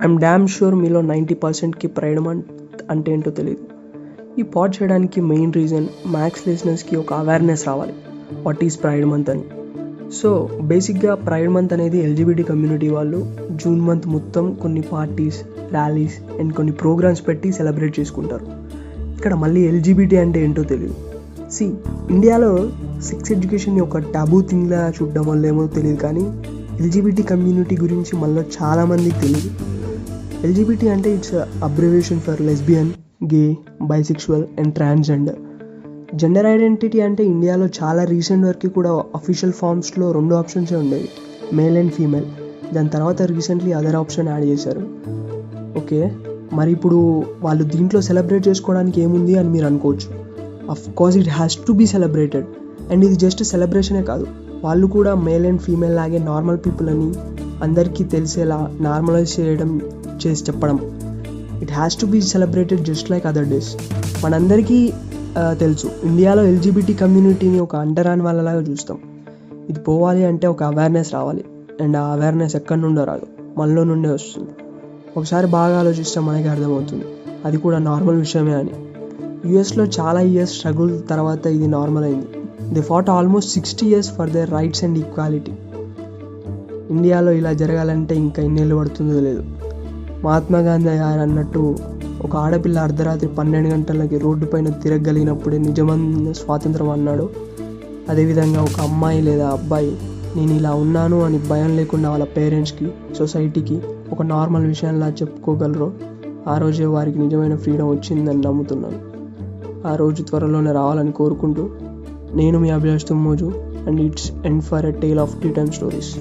I'm damn sure మీలో 90%కి pride month అంటే ఏంటో తెలియదు. ఈ పాడ్ చేయడానికి మెయిన్ రీజన్ మ్యాథ్స్ లిసనర్స్కి ఒక అవేర్నెస్ రావాలి వాట్ ఈజ్ ప్రైడ్ మంత్ అని. సో బేసిక్గా ప్రైడ్ మంత్ అనేది ఎల్జిబిటీ కమ్యూనిటీ వాళ్ళు జూన్ మంత్ మొత్తం కొన్ని పార్టీస్, ర్యాలీస్ అండ్ కొన్ని ప్రోగ్రామ్స్ పెట్టి సెలబ్రేట్ చేసుకుంటారు. ఇక్కడ మళ్ళీ ఎల్జిబిటీ అంటే ఏంటో తెలియదు. ఇండియాలో సెక్స్ ఎడ్యుకేషన్ని ఒక టాబూ థింగ్లా చూడడం వల్ల ఏమో తెలియదు, కానీ ఎల్జిబిటీ కమ్యూనిటీ గురించి మళ్ళీ చాలామందికి తెలియదు. ఎల్జిబిటీ అంటే it's abbreviation for lesbian, gay, bisexual and transgender. Gender identity అంటే ఇండియాలో చాలా రీసెంట్ వరకు కూడా అఫీషియల్ ఫామ్స్లో 2 ఆప్షన్సే ఉండేవి, మేల్ అండ్ ఫీమేల్. దాని తర్వాత రీసెంట్లీ అదర్ ఆప్షన్ యాడ్ చేశారు. ఓకే, మరి ఇప్పుడు వాళ్ళు దీంట్లో సెలబ్రేట్ చేసుకోవడానికి ఏముంది అని మీరు అనుకోవచ్చు. Of course it has to be celebrated. And ఇది జస్ట్ సెలబ్రేషనే కాదు, వాళ్ళు కూడా మేల్ అండ్ ఫీమేల్ లాగే నార్మల్ పీపుల్ అని అందరికీ తెలిసేలా నార్మలైజ్ చేసి చెప్పడం. It has to be celebrated just like other days. మనందరికీ తెలుసు, ఇండియాలో ఎల్జిబిటీ కమ్యూనిటీని ఒక అంటరాని వాళ్ళలాగా చూస్తాం. ఇది పోవాలి అంటే ఒక అవేర్నెస్ రావాలి. అండ్ ఆ అవేర్నెస్ ఎక్కడి నుండో రాదు, మనలో నుండే వస్తుంది. ఒకసారి బాగా ఆలోచిస్తే మనకి అర్థమవుతుంది అది కూడా నార్మల్ విషయమే అని. యూఎస్లో చాలా ఇయర్స్ స్ట్రగుల్ తర్వాత ఇది నార్మల్ అయింది. They fat almost 60 years for their rights and equality. ఇండియాలో ఇలా జరగాలంటే ఇంకా ఎన్నేళ్ళు పడుతుందో లేదు. మహాత్మా గాంధీ గారు అన్నట్టు, ఒక ఆడపిల్ల అర్ధరాత్రి 12 గంటలకి రోడ్డు పైన తిరగలిగినప్పుడే నిజమైన స్వాతంత్రం అన్నాడు. అదేవిధంగా ఒక అమ్మాయి లేదా అబ్బాయి నేను ఇలా ఉన్నాను అని భయం లేకుండా వాళ్ళ పేరెంట్స్కి, సొసైటీకి ఒక నార్మల్ విషయంలా చెప్పుకోగలరో ఆ రోజే వారికి నిజమైన ఫ్రీడమ్ వచ్చిందని నమ్ముతున్నాను. ఆ రోజు త్వరలోనే రావాలని కోరుకుంటూ, నేను మీ Abhilash Tummoju, and it's end for a tale of tea time stories.